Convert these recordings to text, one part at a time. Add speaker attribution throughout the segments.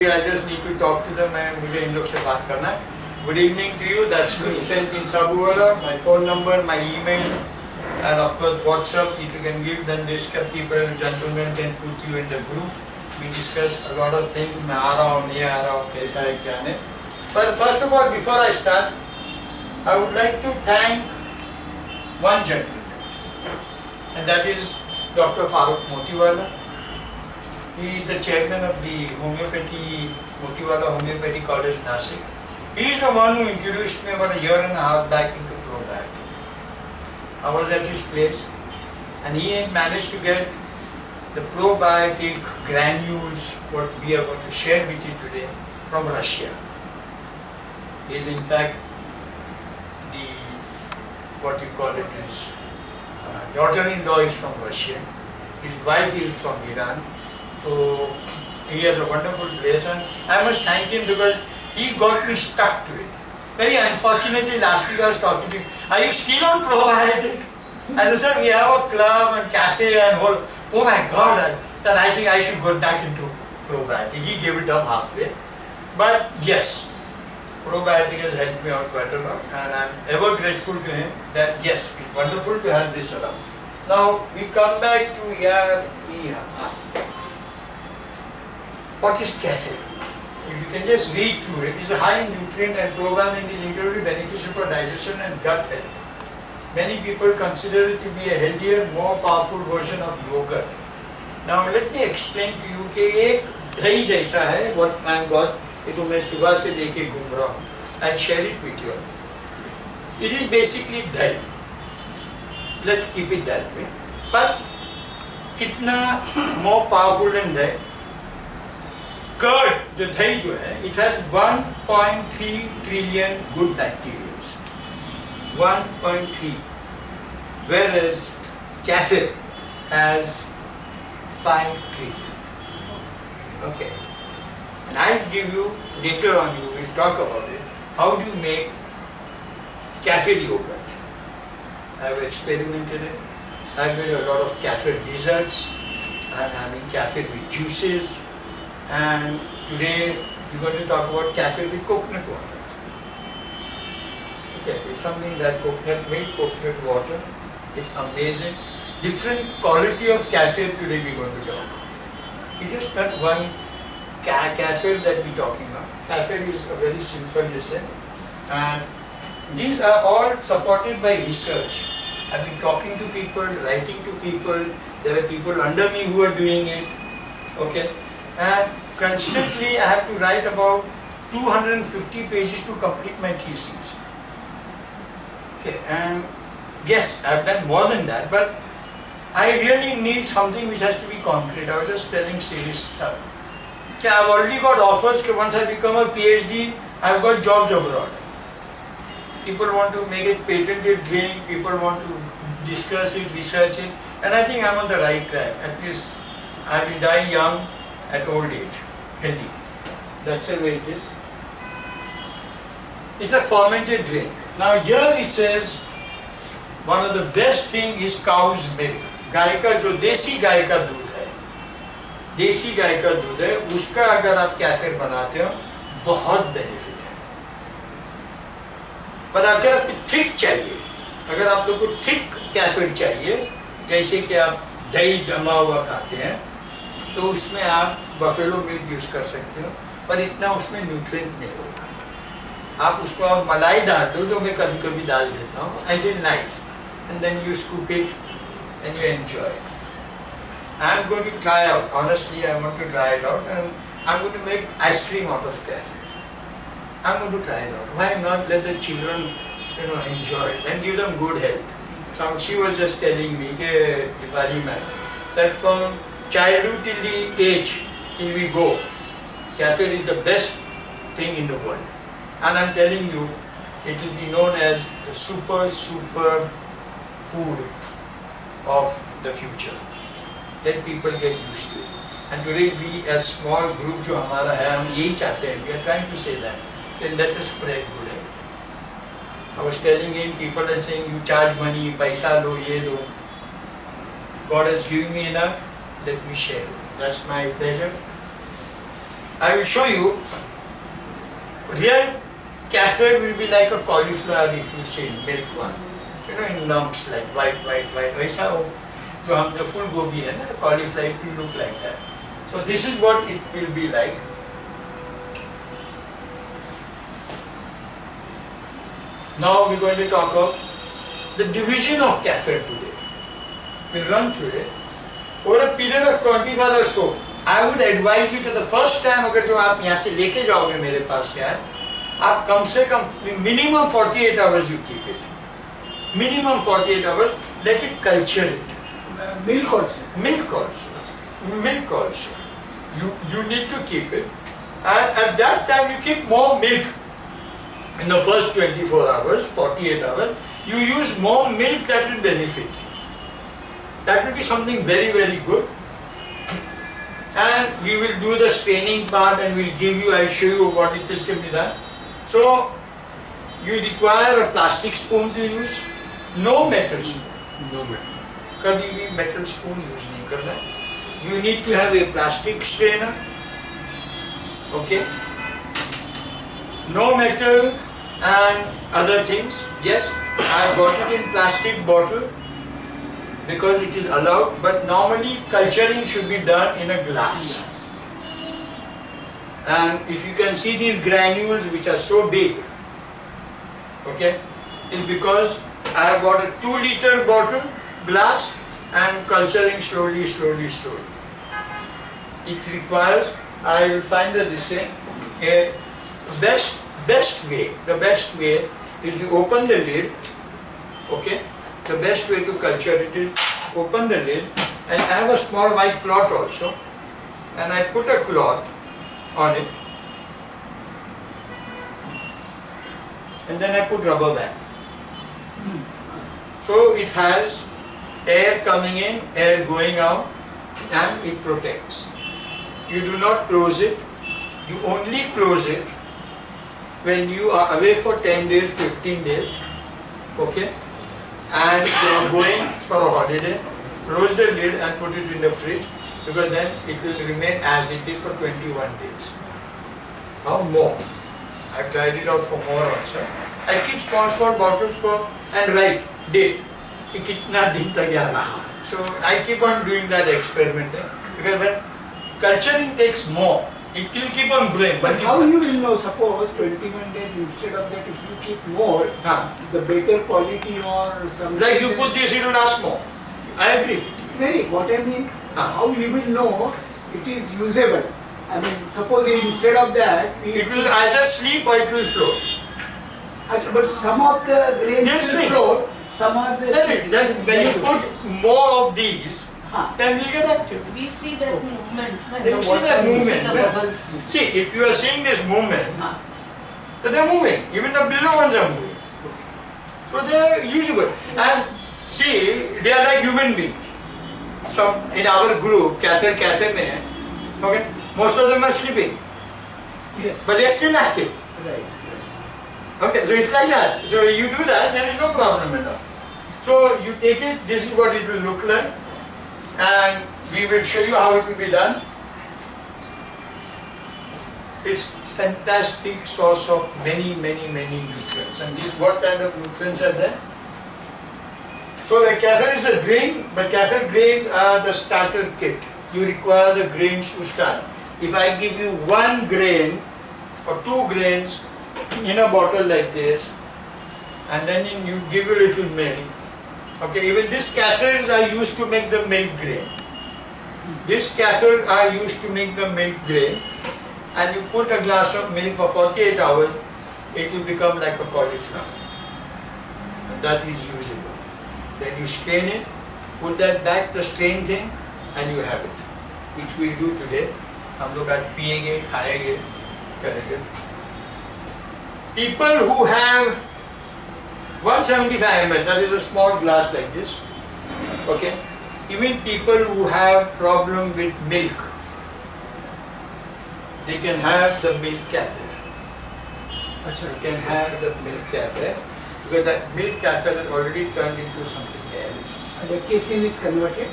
Speaker 1: I just need to talk to them. मुझे इन लोग से बात करना है. Good evening to you. That's Hussain bin Sabuwala. My phone number, my email, and of course WhatsApp. If you can give, then this people, gentlemen, can put you in the group. We discuss a lot of things. मैं आ रहा हूँ, नहीं आ रहा हूँ, कैसा है क्या नहीं. But first of all, before I start, I would like to thank one gentleman, and that is Dr. Farooq Motiwala. He is the chairman of the Motiwala Homeopathy College, Nasik. He is the one who introduced me about a year and a half back into probiotics. I was at his place and he had managed to get the probiotic granules, what we are going to share with you today, from Russia. He is in fact the, what you call it, his daughter-in-law is from Russia. His wife is from Iran. So he has a wonderful place, and I must thank him because he got me stuck to it. Very unfortunately, last week I was talking to him, are you still on probiotic? And he said, we have a club and cafe and whole, oh my God, then I think I should go back into probiotic. He gave it up halfway. But yes, probiotic has helped me out quite a lot, and I am ever grateful to him that yes, it's wonderful to have this around. Now we come back to what is kefir? If you can just read through it, it's a high in nutrient and probiotic is incredibly beneficial for digestion and gut health. Many people consider it to be a healthier, more powerful version of yogurt. Now let me explain to you कि एक दही जैसा है, what I got, ये तो मैं सुबह से लेके घूम रहा हूँ. I'll share it with you. It is basically dahi. Let's keep it that way. But कितना more powerful than dahi? Curd, जो दही जो है, it has 1.3 trillion good bacteria. 1.3, whereas kefir has 5 trillion. Okay, and I'll give you later on. You will talk about it. How do you make kefir yogurt? I've experimented it. I've made a lot of kefir desserts. I'm having kefir with juices. And today we're going to talk about kefir with coconut water. Okay, it's something that coconut milk, coconut water is amazing. Different quality of kefir today we're going to talk about. It's just not one kefir that we're talking about. Kefir is a very simple recipe, and these are all supported by research. I've been talking to people, writing to people. There are people under me who are doing it. Okay. And constantly I have to write about 250 pages to complete my thesis. Okay, and yes, I have done more than that, but I really need something which has to be concrete. I was just telling serious stuff. Okay, I have already got offers. Once I become a PhD, I have got jobs abroad. People want to make it patented drink, people want to discuss it, research it, and I think I am on the right track. At least I will die young at old age, healthy. That's the way it is. It's a fermented drink. Now here it says, one of the best thing is cow's milk. गाय का जो देसी गाय का दूध है, देसी गाय का दूध है, उसका अगर आप कैफिर बनाते हो, बहुत बेनिफिट है. पर अगर आपको थिक चाहिए, अगर आप लोगों को थिक कैफिर चाहिए, जैसे कि आप दही जमा हुआ खाते हैं, तो उसमें आप बफेलो मिल्क यूज कर सकते हो, पर इतना उसमें न्यूट्रिएंट नहीं होगा. आप उसको आप मलाई डाल दो, जो मैं कभी कभी डाल देता हूँ. I feel nice, and then you scoop it and you enjoy it. I'm going to try out. Honestly, I want to try it out, and I'm going to make ice cream out of kefir. I'm going to try it out. Why not let the children, enjoy it and give them good health? So she was just telling me, that from childhood till the age till we go, kefir is the best thing in the world. And I'm telling you, it will be known as the super food of the future. Let people get used to it. And today we as small group जो हमारा है, हम यही चाहते हैं. We are trying to say that. Let us spread good health. I was telling him, people are saying you charge money, paisa lo, ye lo. God has given me enough. Let me share it. That's my pleasure. I will show you. Real kaffir will be like a cauliflower if you see milk one. You know, in lumps like white. वैसा हो जो हम जो फूल गोभी है ना, cauliflower it will look like that. So this is what it will be like. Now we are going to talk of the division of kaffir today. We'll run through it. Over a period of 24 or so, I would advise you that the first time अगर जो आप यहाँ से लेके जाओगे मेरे पास यार, आप कम से कम minimum 48 hours you keep it. Minimum 48 hours. Let it culture it.
Speaker 2: Milk also.
Speaker 1: Milk also. Milk also. You need to keep it. And at that time you keep more milk. In the first 24 hours, 48 hours, you use more milk, that will benefit you. That will be something very, very good. And we will do the straining part and we will give you, I will show you what it is to be done. So, you require a plastic spoon to use, no metal spoon.
Speaker 2: No metal.
Speaker 1: कभी भी metal spoon use नहीं करना. You need to have a plastic strainer. Okay. No metal and other things. Yes, I got it in plastic bottle because it is allowed, but normally culturing should be done in a glass. And if you can see these granules which are so big, okay, is because I have got a 2-liter bottle, glass, and culturing slowly. It requires, I will find the thing, a the best way is to open the lid, okay. The best way to culture it is open the lid, and I have a small white cloth also, and I put a cloth on it, and then I put rubber band. So it has air coming in, air going out, and it protects. You do not close it, you only close it when you are away for 10 days, 15 days, okay, and you are going for a holiday, close the lid and put it in the fridge, because then it will remain as it is for 21 days. Or more. I have tried it out for more also. I keep small bottles for and write date. कि कितना दिन तक आ रहा. So I keep on doing that experiment, because when culturing takes more, it will keep on growing.
Speaker 2: But how you will know? Suppose 21 days instead of that, if you keep more, the better quality or something.
Speaker 1: Like you put this, it will last more. I agree.
Speaker 2: No, what I mean, how you will know it is usable? I mean, suppose instead of that,
Speaker 1: it will either sleep or it will float.
Speaker 2: But some of the grains will float, some of the.
Speaker 1: Then when you put more of these, then we'll get active.
Speaker 3: We see that movement.
Speaker 1: You see that movement. See, if you are seeing this movement, then they are moving. Even the below ones are moving. So they are usable. And see, they are like human beings. Some in our group, cafe mein, okay, most of them are sleeping.
Speaker 2: Yes.
Speaker 1: But they are still active.
Speaker 2: Right.
Speaker 1: Okay, so it's like that. So you do that, there is no problem at all. So you take it, this is what it will look like, and we will show you how it will be done. It's fantastic source of many nutrients. And this, what kind of nutrients are there? So the kaffir is a grain, but kaffir grains are the starter kit. You require the grains to start. If I give you 1 grain or 2 grains in a bottle like this, and then you give a little milk. Okay, even this kaffirs are used to make the milk grain. This kaffir are used to make the milk grain, and you put a glass of milk for 48 hours, it will become like a cauliflower. And that is usable. Then you strain it, put that back, the strain thing, and you have it, which we do today. हम लोग आज पिएंगे, खाएंगे, करेंगे. People who have 175 ml, that is a small glass like this, okay, even people who have problem with milk, they can have the milk kaffir. You can have the milk kaffir, because that milk kaffir is already turned into something else.
Speaker 2: And the casein is converted?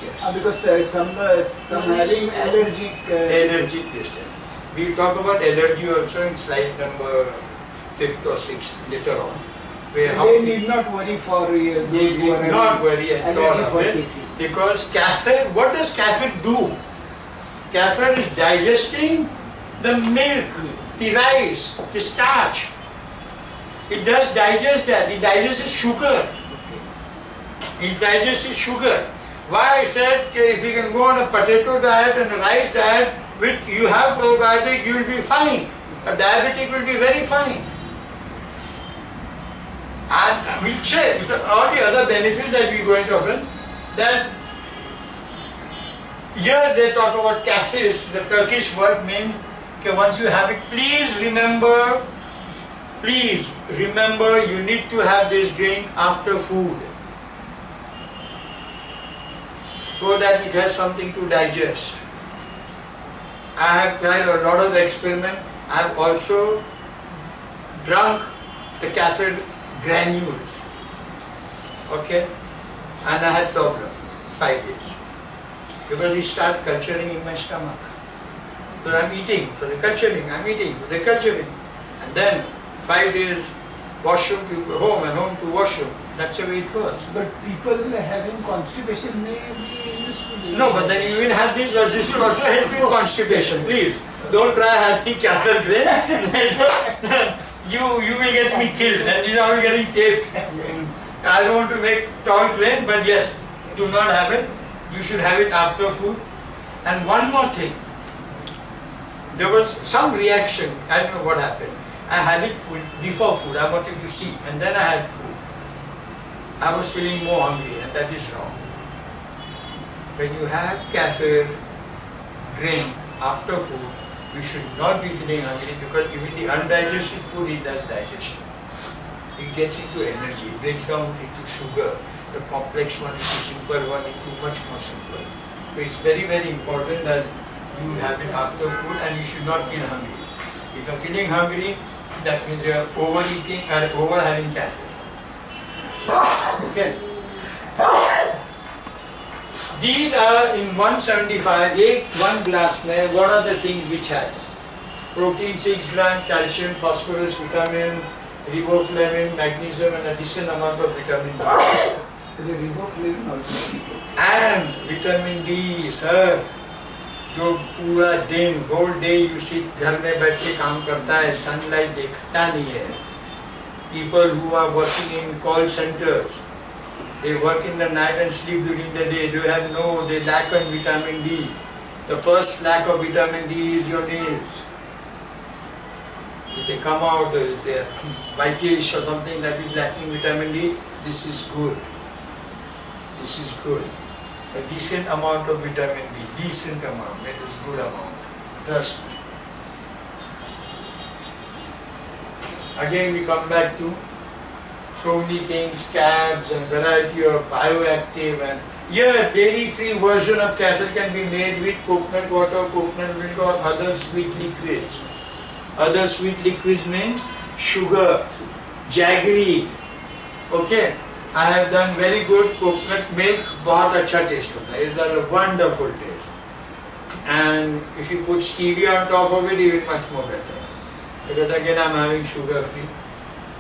Speaker 1: Yes.
Speaker 2: Because some having allergic.
Speaker 1: Allergic disease. We'll talk about allergy also in slide number 5th or 6th later on. Where
Speaker 2: So they need not worry for those
Speaker 1: they
Speaker 2: who are
Speaker 1: need not worry at all
Speaker 2: allergy
Speaker 1: of
Speaker 2: for
Speaker 1: it,
Speaker 2: casein.
Speaker 1: because kaffir, what does kaffir do? Kaffir is digesting the milk, the rice, the starch. It does digest that. It digests sugar. It digests sugar. Why I said if you can go on a potato diet and a rice diet, with you have probiotic, you will be fine. A diabetic will be very fine. And we'll check all the other benefits that we're going to open. That here they talk about kafir. The Turkish word means okay, once you have it, please remember you need to have this drink after food, so that it has something to digest. I have tried a lot of experiments. I have also drunk the kaffir granules, okay, and I had problem 5 days, because it started culturing in my stomach. So I'm eating, so they're culturing, I'm eating, so they're culturing, and then 5 days washroom to home and home to washroom. That's the way it works.
Speaker 2: But people having constipation may be useful.
Speaker 1: No, but then you will have this, but this will also help you constipation. Please, don't try having kaffir grain. you will get me killed, and these are all getting taped. I don't want to make tall claim, but yes, do not have it. You should have it after food. And one more thing, there was some reaction. I don't know what happened. I had it before food. I wanted to see, and then I had food. I was feeling more hungry, and that is wrong. When you have kaffir drink after food, you should not be feeling hungry, because even the undigested food, it does digestion. It gets into energy, it breaks down into sugar. The complex one, into simple one, into much more simple. So it's very, very important that you have it after food, and you should not feel hungry. If you're feeling hungry, that means you're overeating or over having kaffir. Okay. These are in 175, one glass mein, what are the things which has? Protein 6 grams, calcium, phosphorus, vitamin, riboflavin, magnesium, and a decent amount of vitamin D.
Speaker 2: The riboflavin also.
Speaker 1: And vitamin D, sir. जो पूरा दिन whole day you sit घर में बैठ के काम करता है, sunlight देखता नहीं है. People who are working in call centers, they work in the night and sleep during the day. They lack on vitamin D. The first lack of vitamin D is your nails. If they come out, they're whitish or something that is lacking vitamin D, this is good. This is good. A decent amount of vitamin D, decent amount, that is good amount. Trust me. Again we come back to so many things, scabs and variety of bioactive, and here dairy-free version of kaffir can be made with coconut water, coconut milk, or other sweet liquids. Other sweet liquids means sugar, jaggery. Okay, I have done very good coconut milk, बहुत अच्छा taste होता है. It's a wonderful taste. And if you put stevia on top of it, even much more better. Because again I am having sugar free.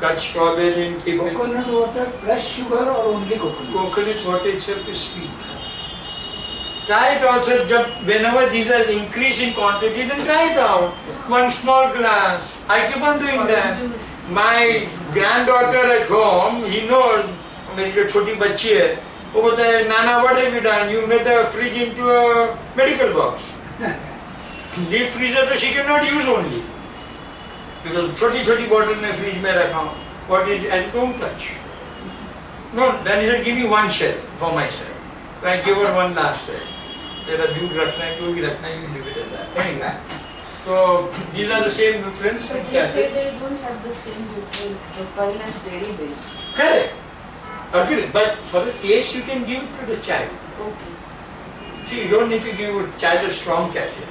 Speaker 1: Cut strawberry and keep it.
Speaker 2: Coconut water plus sugar or only coconut?
Speaker 1: Coconut water itself is sweet. Try it also, whenever these are increased in quantity, then try it out. One small glass. I keep on doing that. My granddaughter at home, he knows, मेरी जो छोटी बच्ची है, वो बोलता है, Nana, what have you done? You made the fridge into a medical box. Deep freezer तो she cannot use only. Because छोटी bottle में fridge में रखा हूँ. What is it? I said, don't touch. No, then he said, give me one shelf for myself. So I give her one last shelf. तेरा दूध रखना है, जो भी रखना है, you leave it at that. Anyway, so these are the same nutrients.
Speaker 3: But they say they don't have the same nutrient profile as dairy base.
Speaker 1: Correct. Agree. But for the taste, you can give it to the child.
Speaker 3: Okay.
Speaker 1: See, you don't need to give a child a strong caffeine,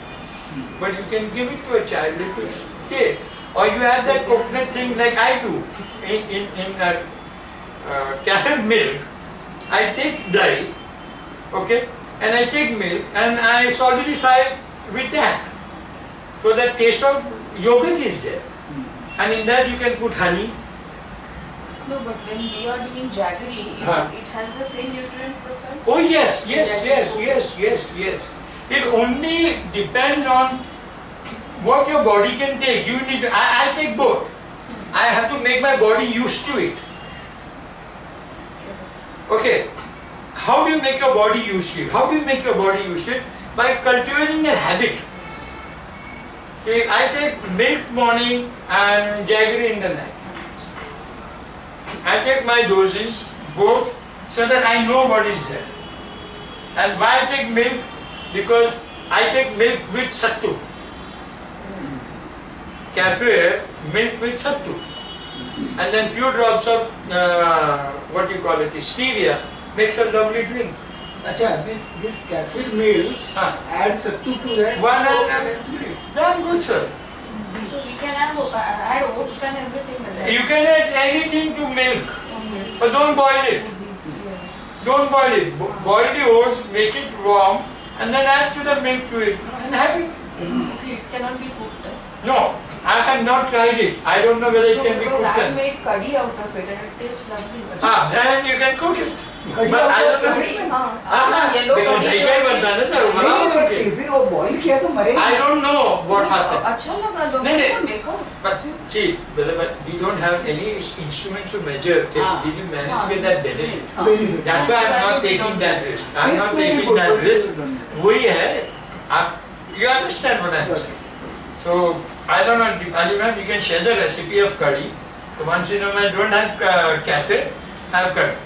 Speaker 1: but you can give it to a child if it's taste. Or you have that coconut thing like I do in kaffir milk. I take dahi, okay, and I take milk and I solidify with that. So that taste of yogurt is there. And in that you can put honey.
Speaker 3: No, but when we are doing jaggery, it has the same nutrient profile?
Speaker 1: Oh yes, yes, yes, yes, yes, yes. It only depends on what your body can take. You need to, I take both. I have to make my body used to it. Okay. How do you make your body used to it? How do you make your body used to it? By cultivating a habit. Okay, I take milk morning and jaggery in the night. I take my doses both so that I know what is there. And why I take milk? Because I take milk with sattu. Cafe milk with sattu. And then few drops of what do you call it, stevia makes a lovely drink.
Speaker 2: Acha, this caffeine milk adds sattu to that. That's great.
Speaker 1: Damn good, sir.
Speaker 3: So we can add oats and everything like that.
Speaker 1: You can add anything to milk,
Speaker 3: Some milk.
Speaker 1: but don't boil it.
Speaker 3: Yeah.
Speaker 1: Don't boil it. Boil the oats, make it warm, and then add to the milk to it and have it.
Speaker 3: Okay, it cannot be cooked.
Speaker 1: No, I have not tried it. I don't know whether it
Speaker 3: No,
Speaker 1: can be
Speaker 3: because
Speaker 1: cooked.
Speaker 3: I made curry out of it and it tastes lovely.
Speaker 1: Then you can cook it.
Speaker 2: Curry
Speaker 1: But I don't
Speaker 3: Curry,
Speaker 1: know.
Speaker 3: yellow
Speaker 1: because
Speaker 3: curry
Speaker 1: दही का ही बनता है ना sir,
Speaker 2: नहीं,
Speaker 1: बनाओ
Speaker 2: but
Speaker 1: के.
Speaker 2: फिर वो boil किया तो मरेगा.
Speaker 1: I don't know what happened.
Speaker 3: अच्छा लगा लोगों
Speaker 1: नहीं,
Speaker 3: को मेको.
Speaker 1: But see, but we don't have any instruments to measure. Did you manage with that benefit?
Speaker 2: Very good.
Speaker 1: That's why I'm not taking that risk. I'm
Speaker 2: Yes,
Speaker 1: not
Speaker 2: very
Speaker 1: taking
Speaker 2: good,
Speaker 1: that
Speaker 2: very
Speaker 1: risk.
Speaker 2: good.
Speaker 1: वही है. You understand what I'm saying? So I don't know. You can share the recipe of curry. So once in a while, don't have cafe, have curry.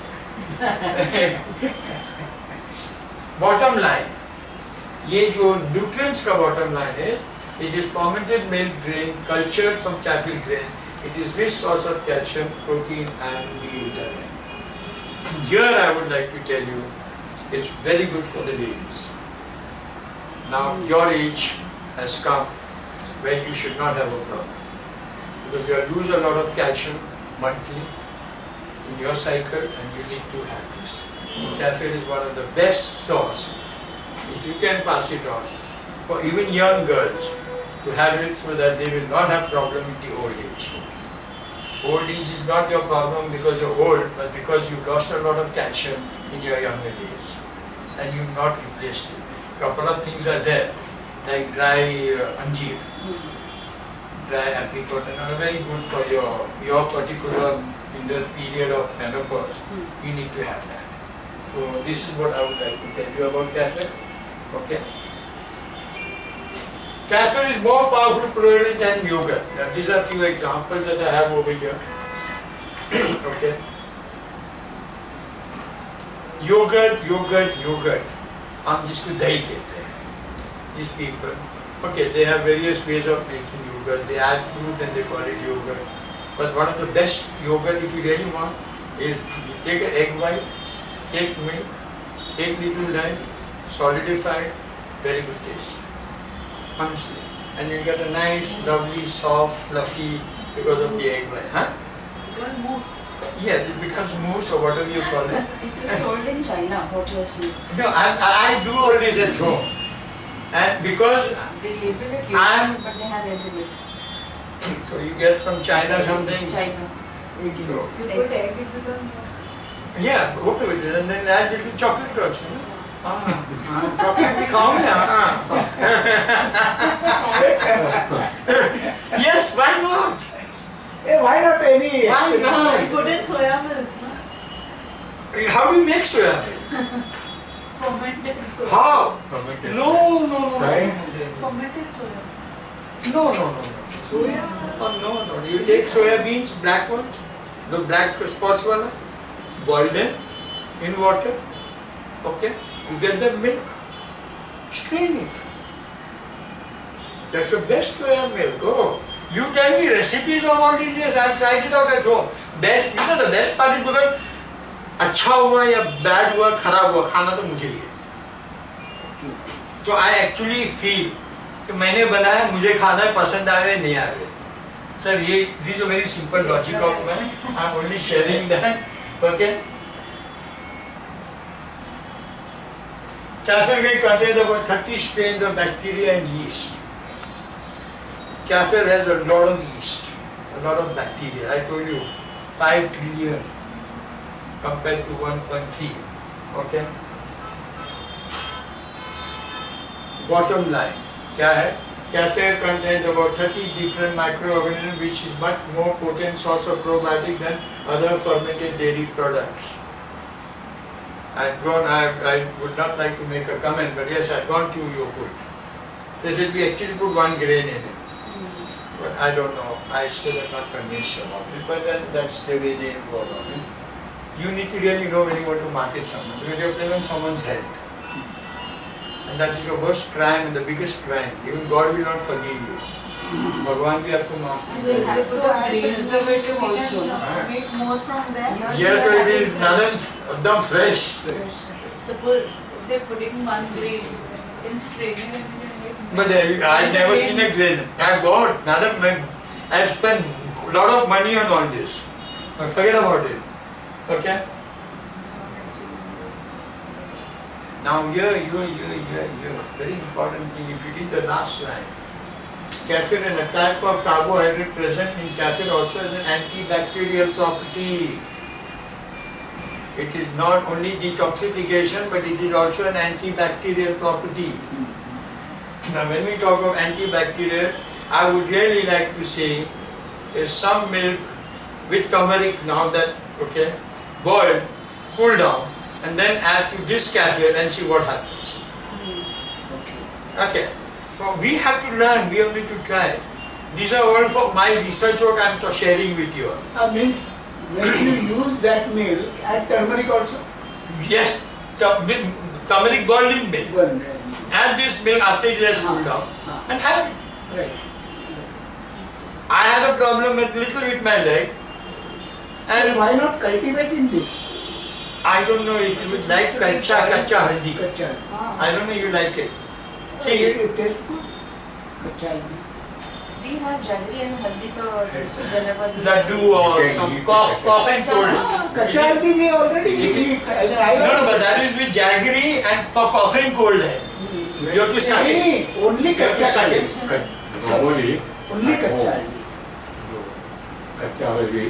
Speaker 1: Bottom line, ये जो nutrients का bottom line है, it is fermented milk grain cultured from caffeine grain. It is rich source of calcium, protein, and B vitamin. Here I would like to tell you, it's very good for the ladies. Now your age has come when you should not have a problem, because you lose a lot of calcium monthly in your cycle, and you need to have this. Caffeine is one of the best source, if you can pass it on, for even young girls to have it so that they will not have problem in the old age. Old age is not your problem because you're old, but because you lost a lot of calcium in your younger days and you've not replaced it. Couple of things are there, like dry anjeer, dry apricot, and are very good for your particular in the period of menopause. You need to have that. So this is what I would like to tell you about caffeine. Okay. Caffeine is more powerful probiotic than yogurt. Now, these are few examples that I have over here. Okay. Yogurt. हम जिसको दही कहते हैं. These people, okay, they have various ways of making yogurt. They add fruit and they call it yogurt. But one of the best yogurt, if you really want, is you take an egg white, take milk, take little lime, solidified, very good taste. Honestly. And you get a nice, lovely, soft, fluffy because of the egg white. Huh?
Speaker 3: Because mousse.
Speaker 1: Yes, it becomes mousse or whatever you call it.
Speaker 3: It is sold in China, what you are seeing.
Speaker 1: No, I do all this at home. And because
Speaker 3: They label it
Speaker 1: I'm-
Speaker 3: yogurt, but they have labeled it.
Speaker 1: so you get from China something.
Speaker 3: China.
Speaker 1: So,
Speaker 3: You put egg, it becomes
Speaker 1: yeah, okay with it, and then add little chocolate also. Chocolate भी खाऊंगा. Yes, why not?
Speaker 2: Hey, why not any?
Speaker 1: Why not?
Speaker 4: You put in soya milk, no?
Speaker 1: How do you make soya milk?
Speaker 4: Fermented soya.
Speaker 1: How?
Speaker 5: Fermented.
Speaker 1: No.
Speaker 4: Fermented soya.
Speaker 1: No.
Speaker 2: Soya?
Speaker 1: Oh, no. You take soya beans, black ones, the black spots wala, boil them in water. Okay. You get the milk, strain it. That's the best soya milk. Oh, you tell me recipes of all these years. I've tried it out at home. Best, the best part is because अच्छा हुआ या bad हुआ, खराब हुआ, खाना तो मुझे ही है. So I actually feel कि मैंने बनाया, मुझे खाना है, पसंद आए नहीं आए. Sir, this is a very simple logic of mine. I'm only sharing that. Okay. Caffeine contains about 30 strains of bacteria and yeast. Kaffir has a lot of yeast, a lot of bacteria. I told you 5 trillion compared to 1.3. Okay. Bottom line, क्या है? Kaffir contains about 30 different microorganisms, which is much more potent source of probiotic than other fermented dairy products. I would not like to make a comment, but yes, I've gone to yogurt. They said we actually put 1 grain in it. But I don't know, I still am not convinced about it, but then that's the way they go about it. You need to really know when you want to market someone, because you are playing on someone's health. And that is your worst crime and the biggest crime. Even God will not forgive you. Bhagwan bhi aapko maaf nahi
Speaker 4: They
Speaker 1: karega.
Speaker 4: have to add
Speaker 3: preservative also, no?
Speaker 4: make more from there.
Speaker 1: Yeah, so it is madam, ekdam fresh.
Speaker 4: Suppose they're putting 1 grain in straining and they make more.
Speaker 1: But I've never seen a grain. I bought, madam, I've spent a lot of money on all this. Forget about it. Okay? Now here, very important thing, if you read the last line. Kaffir and a type of carbohydrate present in kaffir also has an antibacterial property. It is not only detoxification, but it is also an antibacterial property. Now when we talk of antibacterial, I would really like to say is some milk with turmeric now that, okay, boiled, cool down, and then add to this kaffir and see what happens. Okay. So we have to learn, we have to try. These are all for my research work I am sharing with you.
Speaker 2: Means when you use that milk, add turmeric also?
Speaker 1: Yes, turmeric boiled in milk.
Speaker 2: Well,
Speaker 1: Add this milk after it has cooled down and have it.
Speaker 2: right.
Speaker 1: I had a problem with my leg,
Speaker 2: So
Speaker 1: and
Speaker 2: why not cultivate in this?
Speaker 1: I don't know if you would like kacha haldi.
Speaker 2: Kacha.
Speaker 1: I don't know if you like it.
Speaker 2: So
Speaker 1: See,
Speaker 2: it tastes good. Kacha haldi.
Speaker 3: We have jaggery and haldi ka this whenever we
Speaker 1: laddu or some cough and cold.
Speaker 2: Kacha haldi we already eat.
Speaker 1: No, but that is with jaggery and for cough and cold. You have to suck it.
Speaker 2: Nahi, only
Speaker 1: You have to
Speaker 2: kacha
Speaker 1: suck
Speaker 2: haldi.
Speaker 1: it.
Speaker 5: Normally,
Speaker 2: Only
Speaker 5: at
Speaker 2: kacha
Speaker 5: home,
Speaker 2: haldi.
Speaker 5: kacha haldi,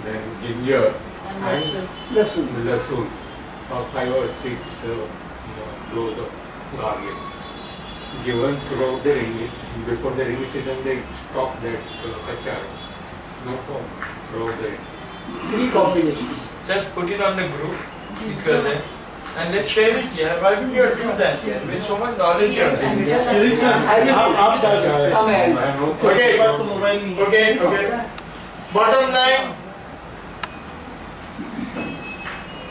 Speaker 5: then ginger
Speaker 3: and
Speaker 5: and
Speaker 3: also
Speaker 2: Lasun.
Speaker 5: lasun, or 5 or 6 cloves of garlic. Given throughout the rainy season, before the rainy season, they stop that kacha. No problem. Throughout the rainy season.
Speaker 2: 3 combinations.
Speaker 1: Just put it on the group if you are there. And let's share it here. Why don't you do that here? With so much knowledge here.
Speaker 2: आप डाल सकते हैं।
Speaker 5: I know.
Speaker 1: Okay. Okay. Bottom line,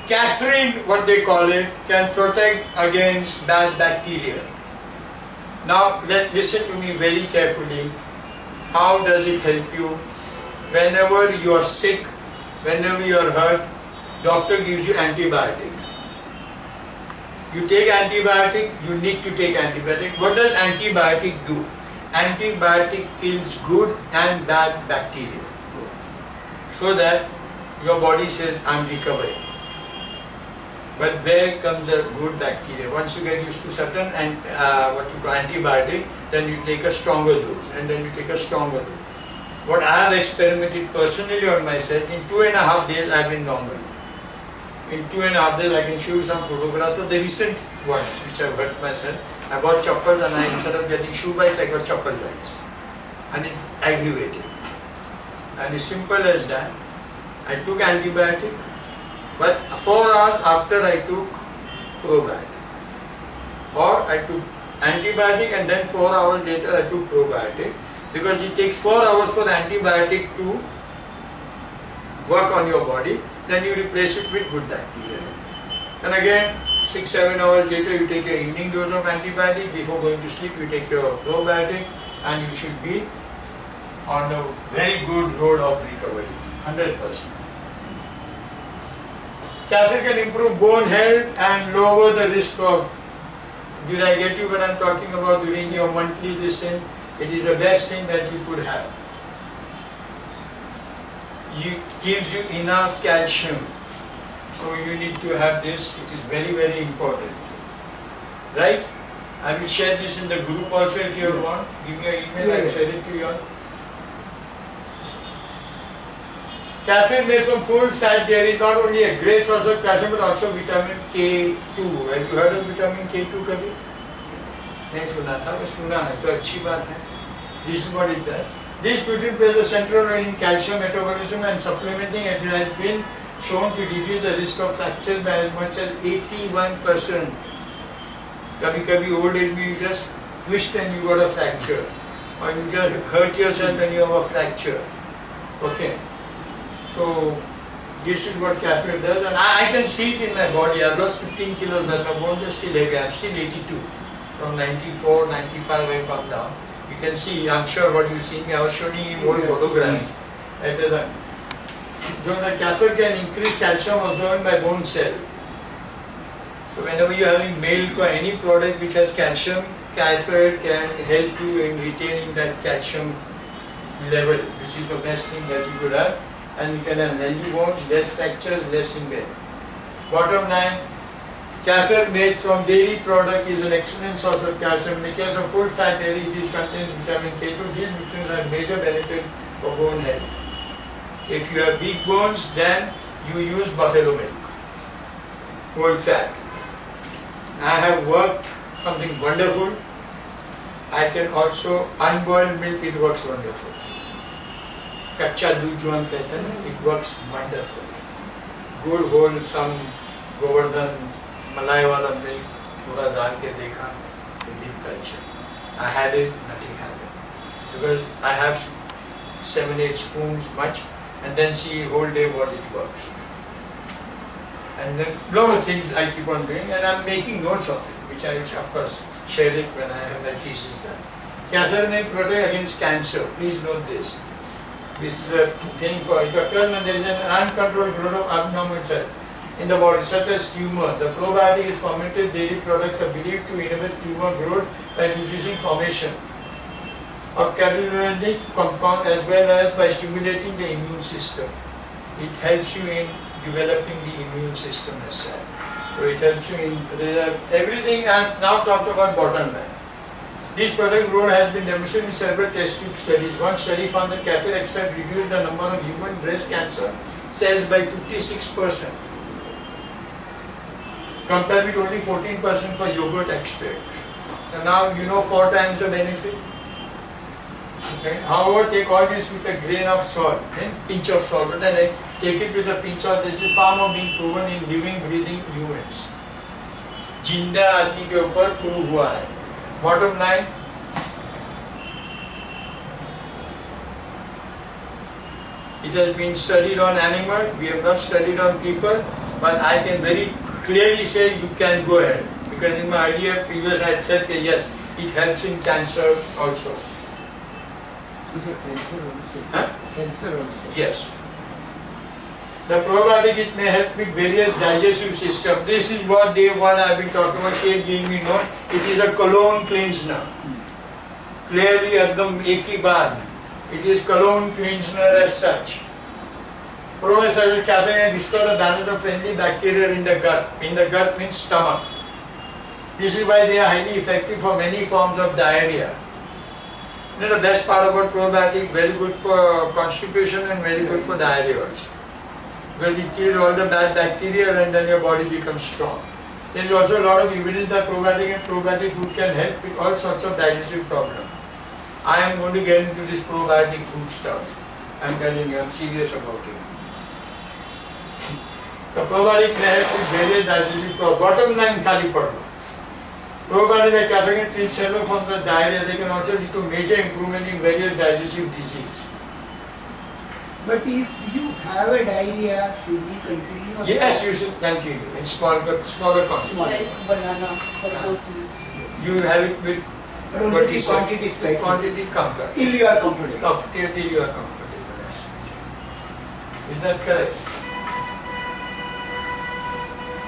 Speaker 1: caffeine, what they call it, can protect against bad bacteria. Now, listen to me very carefully. How does it help you? Whenever you are sick, whenever you are hurt, doctor gives you antibiotic. You take antibiotic, you need to take antibiotic. What does antibiotic do? Antibiotic kills good and bad bacteria. So that your body says, I'm recovering. But where comes the good bacteria? Once you get used to certain what you call antibiotic, then you take a stronger dose, and then you take a stronger dose. What I have experimented personally on myself, in 2.5 days I have been normal. In 2.5 days I can show you some photographs of the recent ones which I have hurt myself. I bought chappals and instead of getting shoe bites, I got chappal bites. And it aggravated. And it's simple as that. I took antibiotic, but 4 hours after I took probiotic. Or I took antibiotic and then 4 hours later I took probiotic, because it takes 4 hours for the antibiotic to work on your body, then you replace it with good bacteria. And again, 6-7 hours later you take your evening dose of antibiotic, before going to sleep you take your probiotic, and you should be on a very good road of recovery, 100%. Kaffir can improve bone health and lower the risk of, did I get you what I am talking about during your monthly listen? It is the best thing that you could have. It gives you enough calcium. So you need to have this, it is very, very important. Right? I will share this in the group also if you want. Give me your email, I will share it to you all. Kefir made from full fat dairy is not only a great source of calcium but also vitamin K2. Have you heard of vitamin K2 कभी? नहीं सुना था, बस सुना है तो अच्छी बात है. This is what it does. This protein plays a central role in calcium metabolism and supplementing. It has been shown to reduce the risk of fractures by as much as 81%. कभी-कभी old age में you just twist and you got a fracture, or you just hurt yourself and you have a fracture. Okay. So this is what kefir does, and I can see it in my body. I've lost 15 kilos, but my bones are still heavy. I'm still 82. From 94, 95, I've come down. You can see, I'm sure what you see me, I was showing you more photographs. It is so the kefir can increase calcium also in my bone cell. So whenever you are having milk or any product which has calcium, kefir can help you in retaining that calcium level, which is the best thing that you could have. And you can have healthy bones, less fractures, less in bed. Bottom line, kefir made from dairy product is an excellent source of calcium. In the case of full fat dairy, it contains vitamin K2. These nutrients have major benefit for bone health. If you have weak bones, then you use buffalo milk, whole fat. I have worked something wonderful. I can also unboiled milk, it works wonderful. कच्चा दूध जो हम कहते हैं, it works wonderful. Good wholesome Govardhan मलाई वाला milk पूरा डाल के देखा, deep culture. I had it, nothing happened because I have 7-8 spoons much, and then see whole day what it works. And then lot of things I keep on doing, and I'm making notes of it, which I will of course share it when I have my thesis done. Kefir may protect against cancer. Please note this. This is a thing for if occurs when there is an uncontrolled growth of abnormal cell in the body, such as tumor. The probiotic is fermented dairy products are believed to inhibit tumor growth by reducing formation of carcinogenic compound as well as by stimulating the immune system. It helps you in developing the immune system as such. So it helps you in everything. I have now talked about bottom line. This product role has been demonstrated in several test tube studies. One study found that kefir extract reduced the number of human breast cancer cells by 56%, compared with only 14% for yogurt extract. So now you know 4 times the benefit. Okay. However, take all this with a grain of salt, pinch of salt, but then I take it with a pinch of this. Is far more being proven in living, breathing humans. जिंदा आदमी के ऊपर prove हुआ है. Bottom line, it has been studied on animals, we have not studied on people, but I can very clearly say you can go ahead, because in my earlier previous I had said that yes, it helps in cancer also.
Speaker 2: Is it cancer also?
Speaker 1: Huh?
Speaker 2: Cancer also?
Speaker 1: Yes. The probiotic, it may help with various digestive system. This is what day one I have been talking about. She gave me note. It is a colon cleanser. Clearly, एकदम एक ही बात. It is colon cleanser as such. Probiotics can restore the balance of friendly bacteria in the gut. In the gut means stomach. This is why they are highly effective for many forms of diarrhea. You know, the best part about probiotic, very good for constipation and very good for diarrhea also. Because it kills all the bad bacteria and then your body becomes strong. There is also a lot of evidence that probiotic and probiotic food can help with all sorts of digestive problems. I am going to get into this probiotic food stuff. I am telling you, I am serious about it. The probiotic may help with various digestive problems. Bottom line, khali padlo. Probiotic like kefir can treat several forms of diarrhea. They can also lead to major improvement in various digestive diseases.
Speaker 2: But if you have a diarrhea, should we continue?
Speaker 1: Yes, you should continue in smaller quantities.
Speaker 3: Like banana for both meals.
Speaker 1: You have it with
Speaker 2: But only the quantity is like
Speaker 1: quantity comfort.
Speaker 2: till you are comfortable.
Speaker 1: Till you are comfortable. Yes. Is that correct?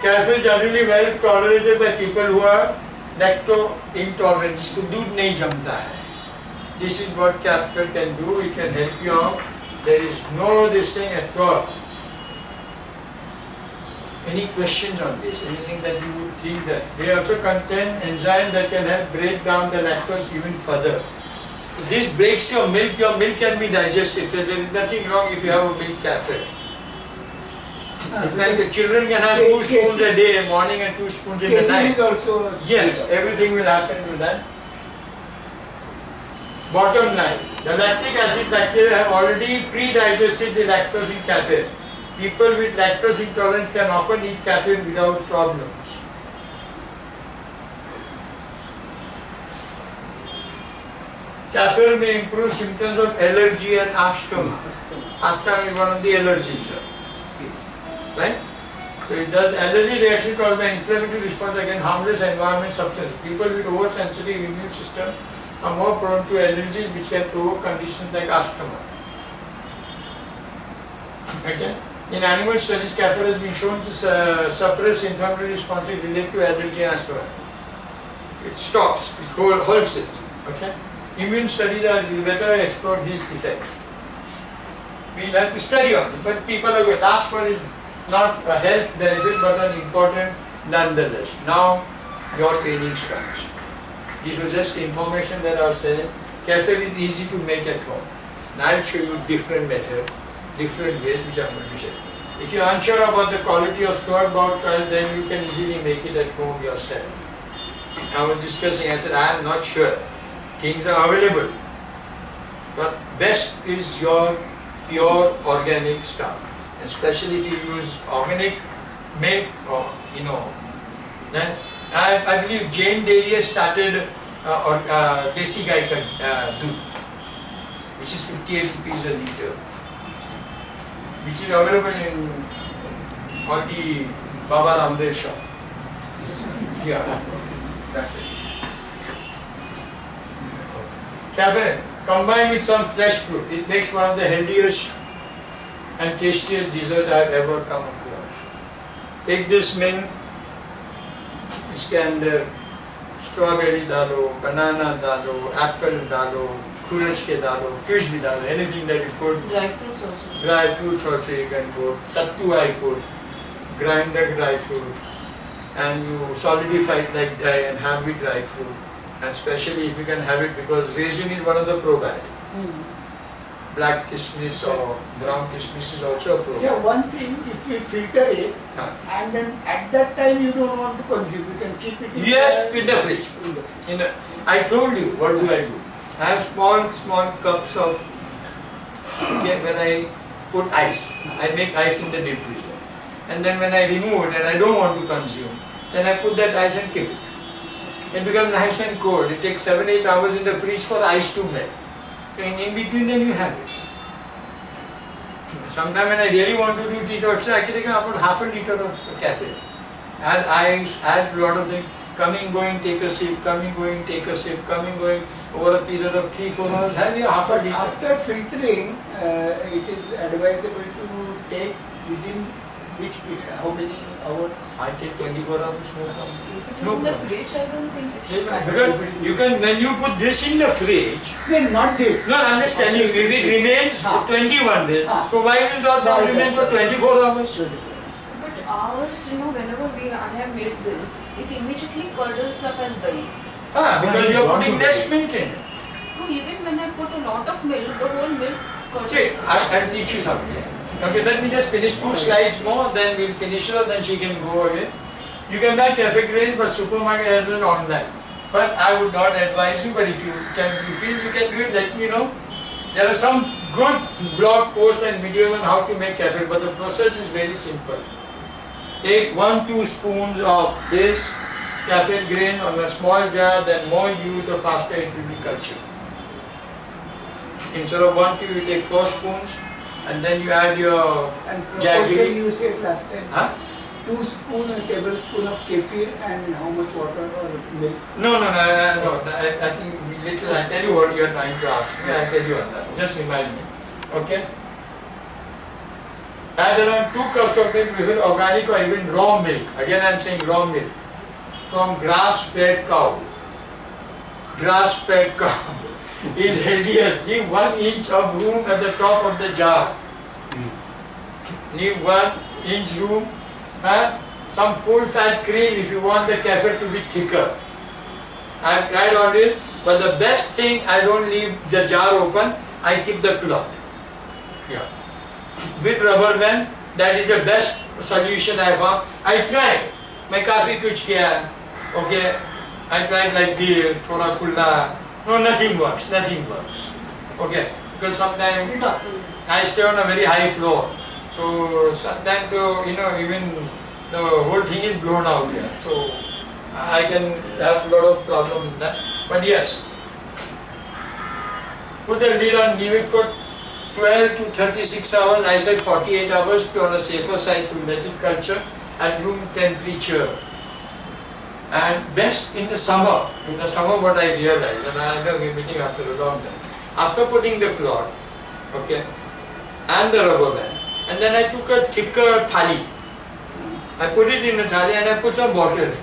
Speaker 1: Kefir is generally well tolerated by people who are lacto intolerant. जिसको दूध नहीं जमता है. This is what kefir can do. It can help you out. There is no this thing at all. Any questions on this? Anything that you would think that they also contain enzyme that can help break down the lactose even further. If this breaks your milk can be digested. So there is nothing wrong if you have a milk cafe. It's like the children can have 2 spoons a day, morning and 2 spoons in the
Speaker 2: Casein
Speaker 1: night.
Speaker 2: is also
Speaker 1: Yes, everything will happen with that. Bottom line, the lactic acid bacteria have already pre-digested the lactose in caffeine. People with lactose intolerance can often eat caffeine without problems. Caffeine may improve symptoms of allergy and asthma. Asthma is one of the allergies, sir. Right? So it does allergy reaction caused by inflammatory response against harmless environment substances. People with oversensitive immune system are more prone to allergies which can provoke conditions like asthma. Okay? In animal studies, caffeine has been shown to suppress inflammatory responses related to allergy and asthma. It stops, it holds it. Okay? Immune studies are better explore these effects. We have to study on it, but people are good. Last one is not a health benefit but an important nonetheless. Now your training starts. This was just information that I was telling. Caffeine is easy to make at home. Now I will show you different methods, different ways which I am going to show. If you are unsure about the quality of store-bought oil, then you can easily make it at home yourself. I was discussing, I said I am not sure. Things are available. But best is your pure organic stuff. Especially if you use organic milk or then I believe Jain Dairy has started Desi Gai ka doodh, which is 58 rupees a litre, which is available in all the Baba Ramdev shop. Yeah, that's it. Caffeine combined with some fresh fruit, it makes one of the healthiest and tastiest desserts I have ever come across. Take this milk, इसके अंदर strawberry डालो, banana डालो, apple डालो, खुरच के डालो, fish भी डालो, anything that you put.
Speaker 3: Dry fruits also.
Speaker 1: Dry fruits also you can put. Sattu I put. Grind the dry fruit, and you solidify it like that and have it dry fruit. And especially if you can have it because raisin is one of the probiotics. Black kismis or brown kismis is also a probiotic.
Speaker 2: Yeah, one thing, if we filter it and then at that time you don't want to consume, you can keep it in
Speaker 1: the fridge. I told you, what do? I have small cups of, when I put ice, I make ice in the deep freezer. And then when I remove it and I don't want to consume, then I put that ice and keep it. It becomes nice and cold. It takes 7-8 hours in the fridge for ice to melt. In between then you have it. Sometimes when I really want to do detox, I can take about half a liter of caffeine. Add ice, add a lot of things. Coming, going, take a sip, coming, going, take a sip, coming, going, over a period of 3-4 hours, have your half a liter.
Speaker 2: After filtering, it is advisable to take within which period, how many hours?
Speaker 1: I take 24 hours, no problem.
Speaker 3: If it is in the fridge, I don't think it should.
Speaker 1: Because you can, when you put this in the fridge,
Speaker 2: No, not this.
Speaker 1: no, I'm just telling you, if it remains for 21 days, so why will it not remain for 24 hours?
Speaker 3: But ours, whenever I have made this, it immediately curdles up as dahi.
Speaker 1: Because you are putting less milk in it.
Speaker 3: No, even when I put a lot of milk, the whole milk curdles.
Speaker 1: Okay, I'll teach you something. Okay, let me just finish 2 slides more, then we'll finish it, then she can go away. You can buy cafe grains, but supermarket has been online. But I would not advise you, but if you feel you can do it, let me know. There are some good blog posts and videos on how to make cafe, but the process is very simple. Take 1-2 spoons of this cafe grain on a small jar, then more use the faster it will be cultured. Instead of 1-2, you take 4 spoons, and then you add your
Speaker 2: And
Speaker 1: jaggery.
Speaker 2: proportion you said last time.
Speaker 1: Huh?
Speaker 2: 2 spoon, a tablespoon of kefir and how much water or milk?
Speaker 1: No. I think I'll tell you what you are trying to ask me. I'll tell you on that. Just remind me. Okay? Add around 2 cups of milk, even organic or even raw milk. Again, I'm saying raw milk. From grass-fed cow. Grass-fed cow is healthiest. Leave 1 inch of room at the top of the jar. Leave 1 inch room some full fat cream if you want the kefir to be thicker. I have tried all this, but the best thing, I don't leave the jar open, I keep the cloth.
Speaker 5: Yeah.
Speaker 1: With rubber band, that is the best solution I found. I tried. मैं काफी कुछ किया, okay. I tried like this, थोड़ा खुला. No, nothing works. Okay, because sometimes I stay on a very high floor, so sometimes even the whole thing is blown out here. So I can have a lot of problem in that. But yes, put the lid on, leave it for 12 to 36 hours. I said 48 hours to on a safer side to let it culture at room temperature. And best in the summer. In the summer, what I realized, and I know we're meeting after a long time. After putting the cloth, okay, and the rubber band, and then I took a thicker thali. I put it in a thali and I put some water in it.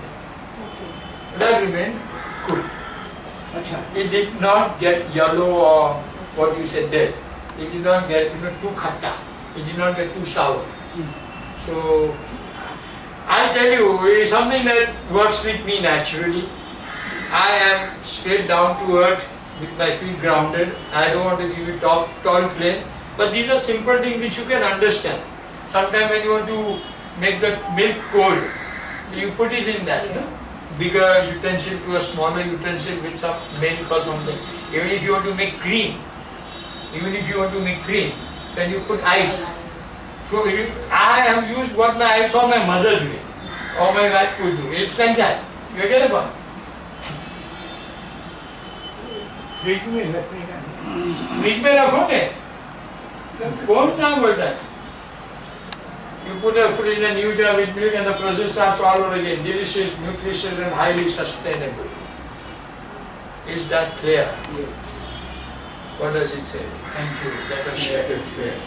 Speaker 3: Okay.
Speaker 1: That remained good.
Speaker 2: Acha.
Speaker 1: It did not get yellow or what you said dead. It did not get too khatta. It did not get too sour. So I tell you, it's something that works with me naturally. I am straight down to earth with my feet grounded. I don't want to give you tall claim, but these are simple things which you can understand. Sometimes when you want to make the milk cold, you put it in that bigger utensil to a smaller utensil with some milk or something. Even if you want to make cream, then you put ice. So I have used what I saw my mother doing, or my wife could do. It's like that. You get it?
Speaker 2: Fridge में रखने का
Speaker 1: fridge में रखोगे? कौन काम बोलता है? You put a fridge in a new jar with milk and the process starts all over again. Delicious, nutritious and highly sustainable. Is that clear?
Speaker 2: Yes.
Speaker 1: What does it say? Thank you. Let us share.
Speaker 5: Let us share.